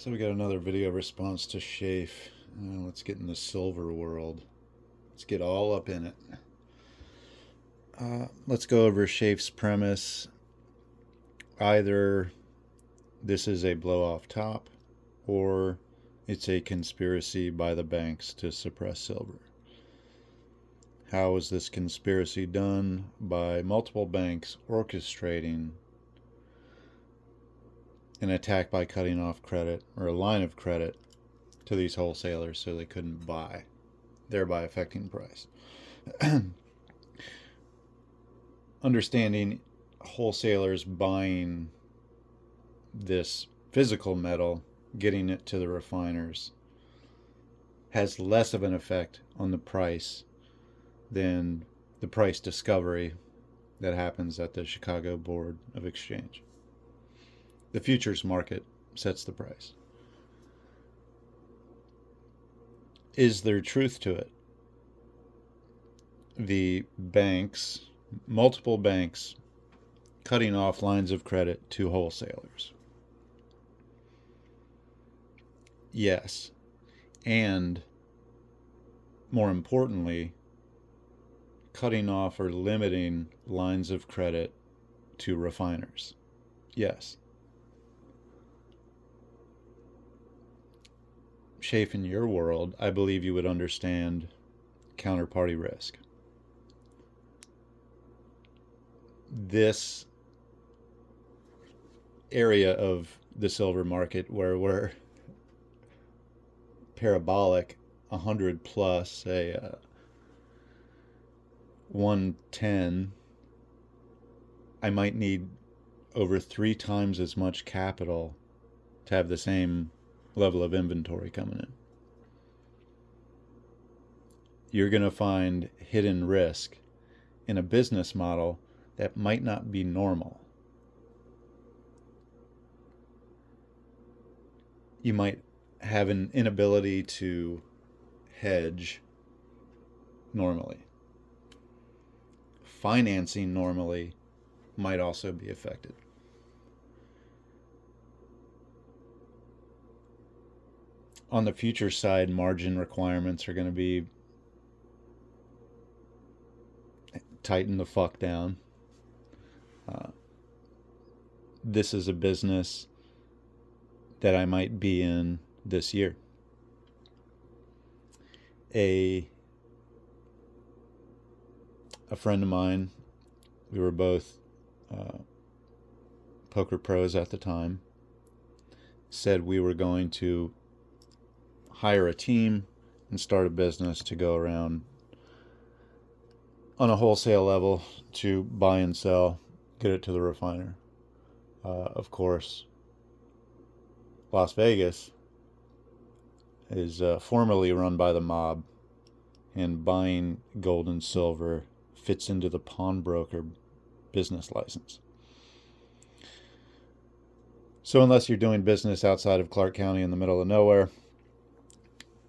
So we got another video response to Schaef. Let's get in the silver world. Let's get all up in it. Let's go over Schaef's premise. Either this is a blow off top, or it's a conspiracy by the banks to suppress silver. How is this conspiracy done? By multiple banks orchestrating an attack by cutting off credit or a line of credit to these wholesalers so they couldn't buy, thereby affecting price. Understanding wholesalers buying this physical metal, getting it to the refiners, has less of an effect on the price than the price discovery that happens at the Chicago Board of Exchange. The futures market sets the price. Is there truth to it? The banks, multiple banks, cutting off lines of credit to wholesalers. Yes. And more importantly, cutting off or limiting lines of credit to refiners. Yes. Schaef, in your world, I believe you would understand counterparty risk. This area of the silver market where we're parabolic, 100 plus, say 110, I might need over 3 times as much capital to have the same level of inventory coming in. You're going to find hidden risk in a business model that might not be normal. You might have an inability to hedge normally. Financing normally might also be affected. On the future side, margin requirements are going to be tighten the fuck down. This is a business that I might be in this year. A friend of mine, we were both poker pros at the time, said we were going to hire a team and start a business to go around on a wholesale level to buy and sell, get it to the refiner. Of course, Las Vegas is formerly run by the mob, and buying gold and silver fits into the pawnbroker business license. So unless you're doing business outside of Clark County in the middle of nowhere,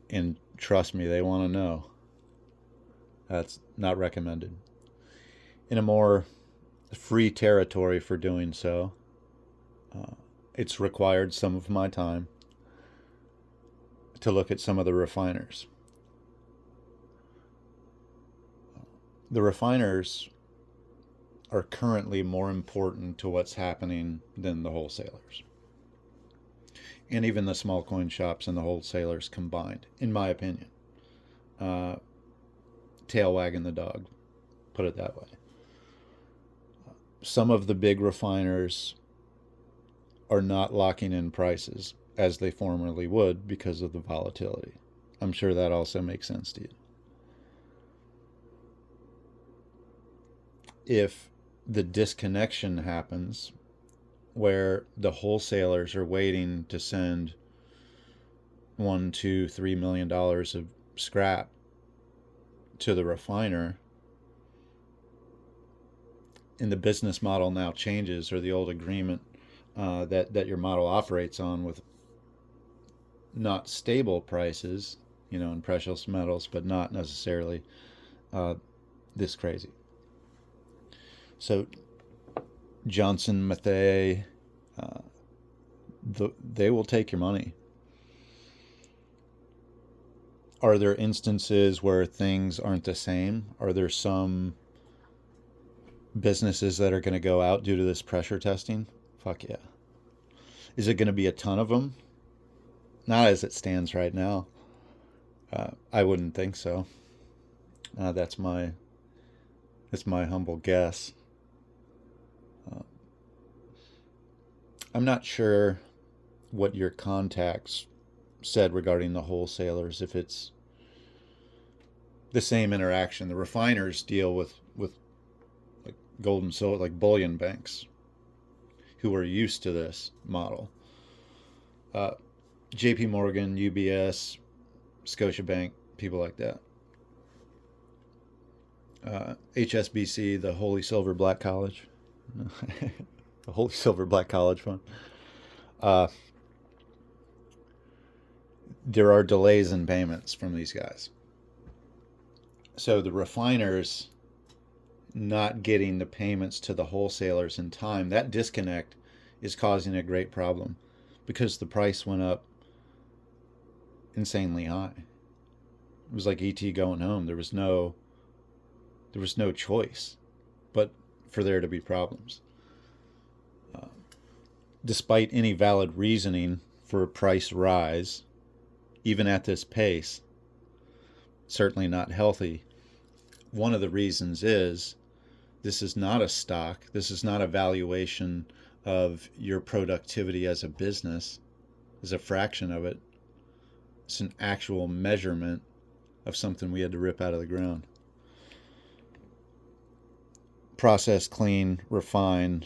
and trust me, they want to know, that's not recommended. In a more free territory for doing so, it's required some of my time to look at some of the refiners. The refiners are currently more important to what's happening than the wholesalers. And even the small coin shops and the wholesalers combined, in my opinion. Tail wagging the dog, put it that way. Some of the big refiners are not locking in prices as they formerly would because of the volatility. I'm sure that also makes sense to you. If the disconnection happens where the wholesalers are waiting to send $1, $2, $3 million of scrap to the refiner, and the business model now changes, or the old agreement that your model operates on with not stable prices, in precious metals, but not necessarily this crazy. So Johnson, Mathey, they will take your money Are there instances where things aren't the same? Are there some businesses that are going to go out due to this pressure testing? Fuck yeah. Is it going to be a ton of them? Not as it stands right now. I wouldn't think so. That's my humble guess. Uh, I'm not sure what your contacts said regarding the wholesalers. If it's the same interaction, the refiners deal with like gold and silver, like bullion banks, who are used to this model. Uh, J.P. Morgan, UBS, Scotiabank, people like that. HSBC, the Holy Silver Black College, the Holy Silver Black College Fund. Uh, there are delays in payments from these guys. So the refiners not getting the payments to the wholesalers in time, that disconnect is causing a great problem because the price went up insanely high. It was like ET going home. There was no choice but for there to be problems. Uh, Despite any valid reasoning for a price rise, even at this pace, certainly not healthy. One of the reasons is this is not a stock. This is not a valuation of your productivity as a business, as a fraction of it. It's an actual measurement of something we had to rip out of the ground. Process, clean, refine,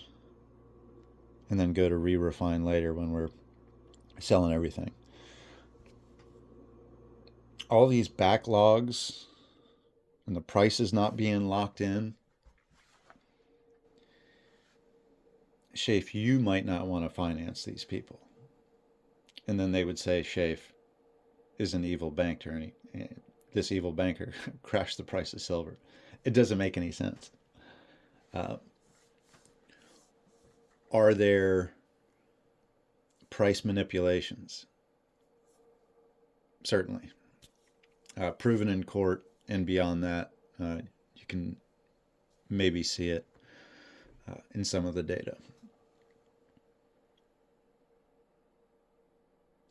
and then go to re-refine later when we're selling everything. All these backlogs and the prices not being locked in, Schaef, you might not want to finance these people. And then they would say, Schaef is an evil banker, and this evil banker crashed the price of silver. It doesn't make any sense. Are there price manipulations? Certainly. Proven in court and beyond that, you can maybe see it in some of the data.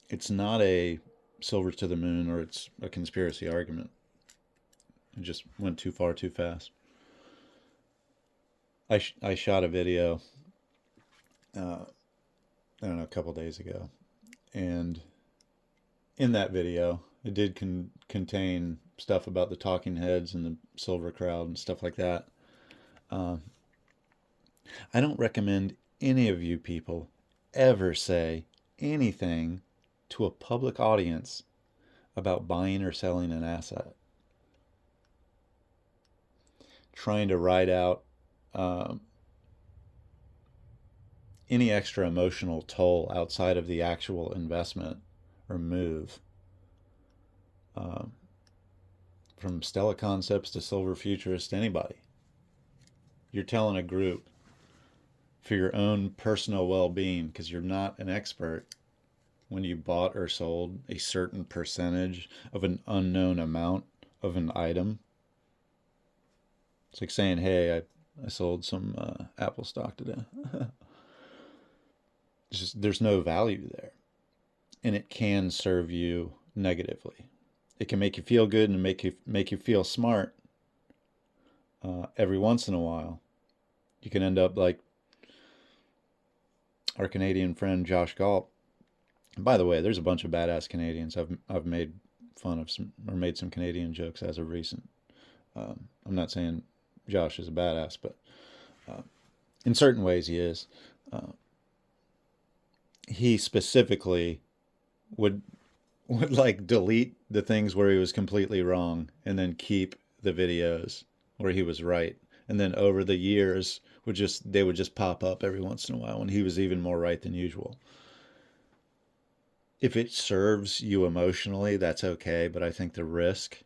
It's not a silver to the moon or it's a conspiracy argument. It just went too far too fast. I shot a video, I don't know, a couple days ago. And in that video, it did contain stuff about the talking heads and the silver crowd and stuff like that. I don't recommend any of you people ever say anything to a public audience about buying or selling an asset. Trying to ride out any extra emotional toll outside of the actual investment or move. From Stella Concepts to Silver Futurist, anybody. You're telling a group for your own personal well-being, because you're not an expert, when you bought or sold a certain percentage of an unknown amount of an item. It's like saying, hey, I sold some Apple stock today. There's no value there. And it can serve you negatively. It can make you feel good and make you feel smart every once in a while. You can end up like our Canadian friend Josh Galt. And by the way, there's a bunch of badass Canadians. I've made fun of some or made some Canadian jokes as of recent. I'm not saying Josh is a badass, but in certain ways he is. He specifically would like delete the things where he was completely wrong and then keep the videos where he was right. And then over the years they would just pop up every once in a while when he was even more right than usual. If it serves you emotionally, that's okay, but I think the risk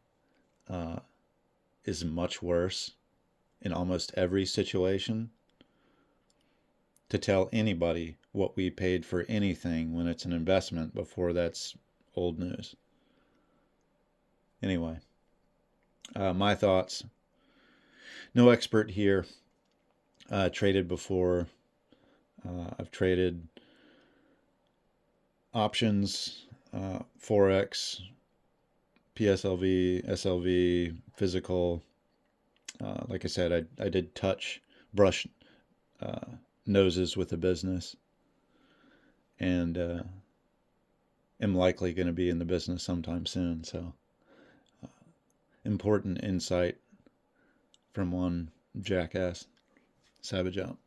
is much worse in almost every situation. To tell anybody what we paid for anything when it's an investment before that's old news. Anyway, my thoughts. No expert here. Traded before. I've traded options, Forex, PSLV, SLV, physical. Like I said, I did brush noses with the business, and am likely going to be in the business sometime soon. So, important insight from one jackass. Savage out.